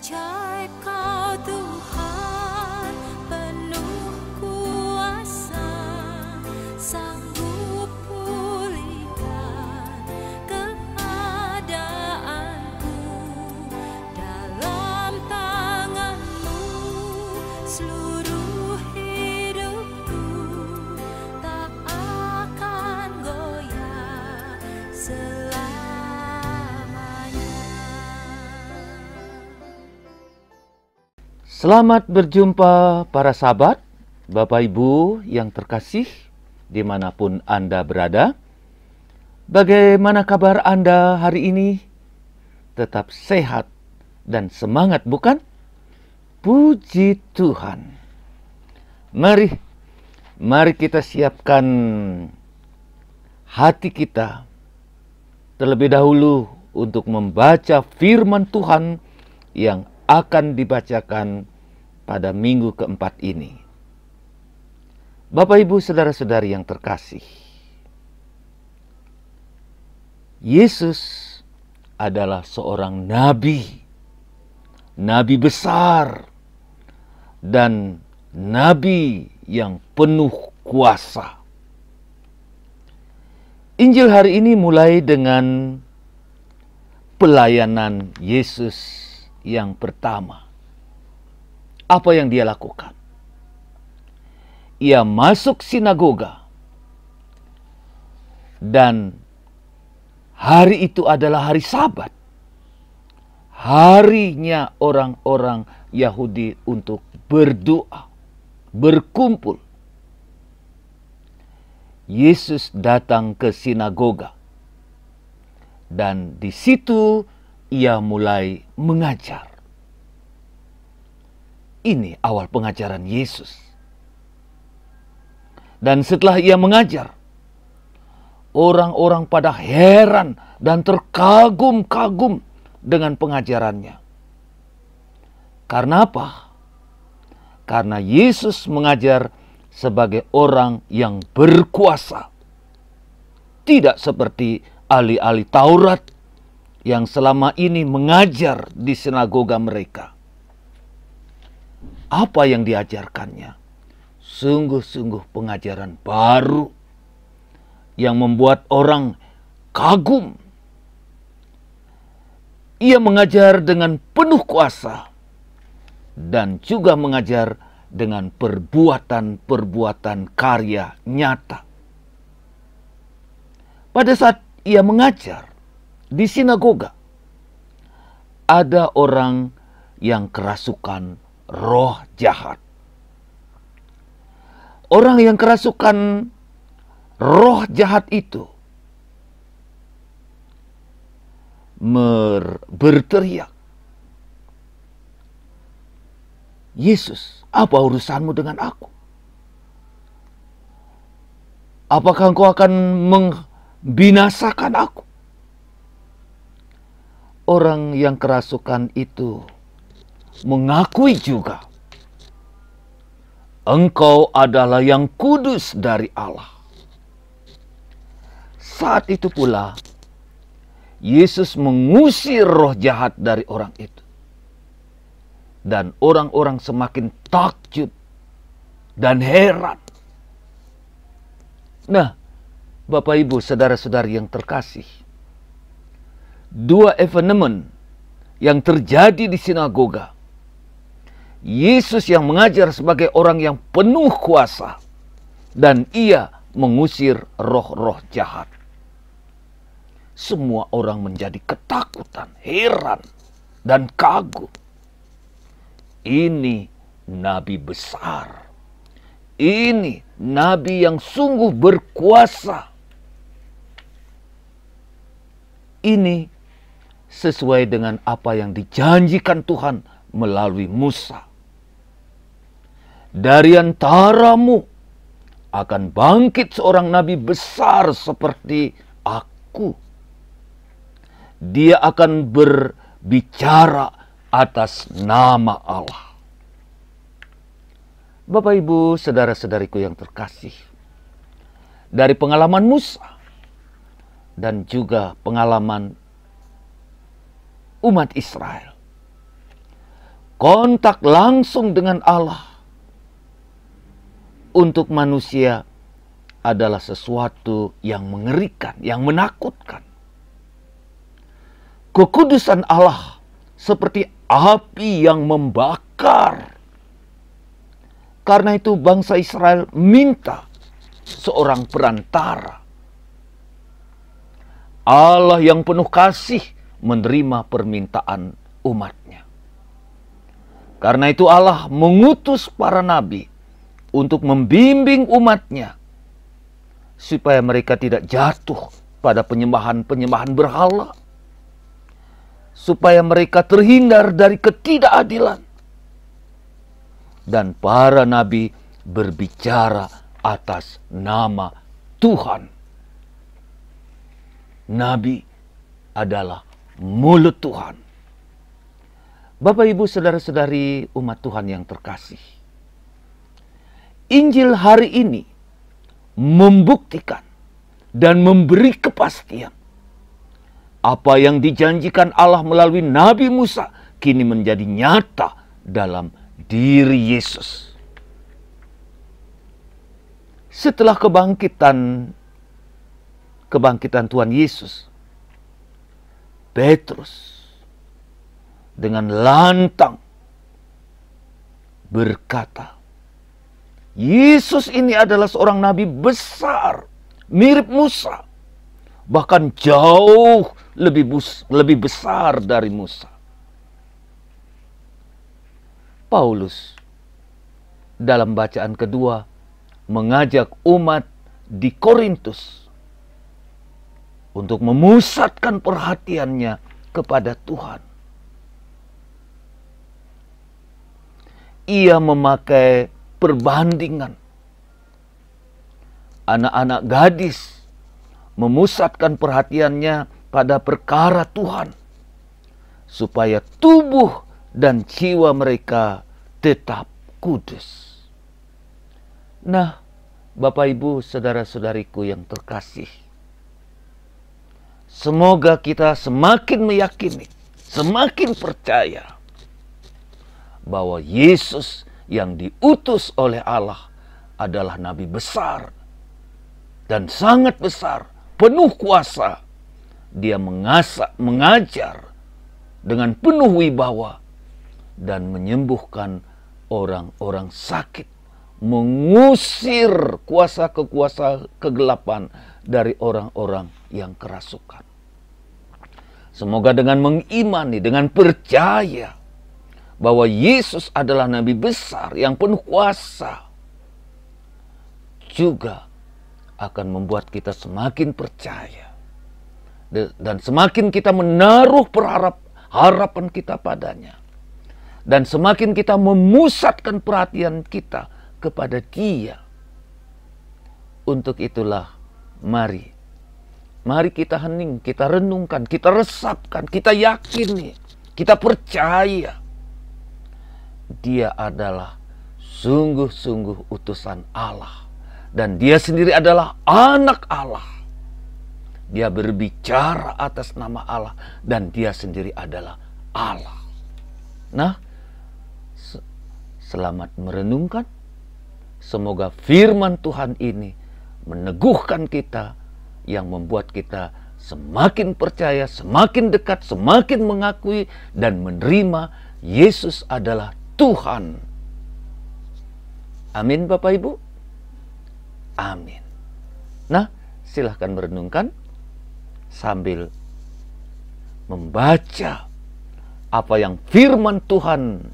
Ajaib Kau Tuhan, penuh kuasa, sanggup pulihkan keadaanku. Dalam tangan-Mu seluruh hidupku tak akan goyah selamanya. Selamat berjumpa para sahabat, Bapak Ibu yang terkasih dimanapun Anda berada. Bagaimana kabar Anda hari ini? Tetap sehat dan semangat bukan? Puji Tuhan. Mari kita siapkan hati kita terlebih dahulu untuk membaca firman Tuhan yang akan dibacakan pada minggu keempat ini. Bapak, Ibu, saudara-saudari yang terkasih, Yesus adalah seorang nabi besar, dan nabi yang penuh kuasa. Injil hari ini mulai dengan pelayanan Yesus yang pertama. Apa yang dia lakukan? Ia masuk sinagoga, dan hari itu adalah hari Sabat. Harinya orang-orang Yahudi untuk berdoa, berkumpul. Yesus datang ke sinagoga, dan di situ ia mulai mengajar. Ini awal pengajaran Yesus. Dan setelah ia mengajar, orang-orang pada heran dan terkagum-kagum dengan pengajarannya. Karena apa? Karena Yesus mengajar sebagai orang yang berkuasa. Tidak seperti ahli-ahli Taurat yang selama ini mengajar di sinagoga mereka. Apa yang diajarkannya? Sungguh-sungguh pengajaran baru yang membuat orang kagum. Ia mengajar dengan penuh kuasa dan juga mengajar dengan perbuatan-perbuatan karya nyata. Pada saat ia mengajar di sinagoga, ada orang yang kerasukan roh jahat. Orang yang kerasukan roh jahat itu berteriak, "Yesus, apa urusanmu dengan aku? Apakah engkau akan membinasakan aku?" Orang yang kerasukan itu mengakui juga, "Engkau adalah yang kudus dari Allah." Saat itu pula Yesus mengusir roh jahat dari orang itu. Dan orang-orang semakin takjub dan heran. Nah, Bapak Ibu, saudara-saudari yang terkasih, dua evenement yang terjadi di sinagoga. Yesus yang mengajar sebagai orang yang penuh kuasa, dan ia mengusir roh-roh jahat. Semua orang menjadi ketakutan, heran, dan kagum. Ini nabi besar. Ini nabi yang sungguh berkuasa. Ini sesuai dengan apa yang dijanjikan Tuhan melalui Musa. Dari antaramu akan bangkit seorang nabi besar seperti aku. Dia akan berbicara atas nama Allah. Bapak, Ibu, saudara-saudariku yang terkasih, dari pengalaman Musa dan juga pengalaman umat Israel, kontak langsung dengan Allah untuk manusia adalah sesuatu yang mengerikan, yang menakutkan. Kekudusan Allah seperti api yang membakar. Karena itu bangsa Israel minta seorang perantara. Allah yang penuh kasih menerima permintaan umatnya. Karena itu Allah mengutus para nabi untuk membimbing umatnya supaya mereka tidak jatuh pada penyembahan-penyembahan berhala, supaya mereka terhindar dari ketidakadilan. Dan para nabi berbicara atas nama Tuhan. Nabi adalah mulut Tuhan. Bapak, Ibu, saudara-saudari umat Tuhan yang terkasih, Injil hari ini membuktikan dan memberi kepastian apa yang dijanjikan Allah melalui Nabi Musa kini menjadi nyata dalam diri Yesus. Setelah kebangkitan Tuhan Yesus, Petrus dengan lantang berkata, Yesus ini adalah seorang nabi besar, mirip Musa, bahkan jauh lebih besar dari Musa. Paulus dalam bacaan kedua mengajak umat di Korintus untuk memusatkan perhatiannya kepada Tuhan. Ia memakai perbandingan. Anak-anak gadis memusatkan perhatiannya pada perkara Tuhan, supaya tubuh dan jiwa mereka tetap kudus. Nah, Bapak, Ibu, saudara-saudariku yang terkasih, semoga kita semakin meyakini, semakin percaya bahwa Yesus yang diutus oleh Allah adalah nabi besar dan sangat besar, penuh kuasa. Dia mengajar dengan penuh wibawa dan menyembuhkan orang-orang sakit, mengusir kuasa-kuasa kegelapan dari orang-orang yang kerasukan. Semoga dengan mengimani, dengan percaya bahwa Yesus adalah nabi besar yang penuh kuasa, juga akan membuat kita semakin percaya dan semakin kita menaruh harapan kita padanya, dan semakin kita memusatkan perhatian kita kepada Dia. Untuk itulah mari kita hening, kita renungkan, kita resapkan, kita yakini, kita percaya Dia adalah sungguh-sungguh utusan Allah. Dan Dia sendiri adalah anak Allah. Dia berbicara atas nama Allah. Dan Dia sendiri adalah Allah. Nah, selamat merenungkan. Semoga firman Tuhan ini meneguhkan kita, yang membuat kita semakin percaya, semakin dekat, semakin mengakui dan menerima Yesus adalah Tuhan. Amin, Bapak Ibu. Amin. Nah, silahkan merenungkan sambil membaca apa yang firman Tuhan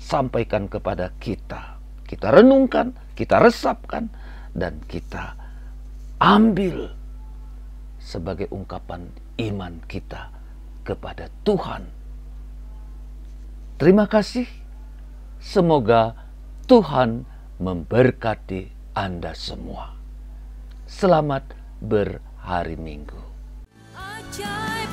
sampaikan kepada kita. Kita renungkan, kita resapkan, dan kita ambil sebagai ungkapan iman kita kepada Tuhan. Terima kasih. Semoga Tuhan memberkati Anda semua. Selamat berhari Minggu. Ajaib.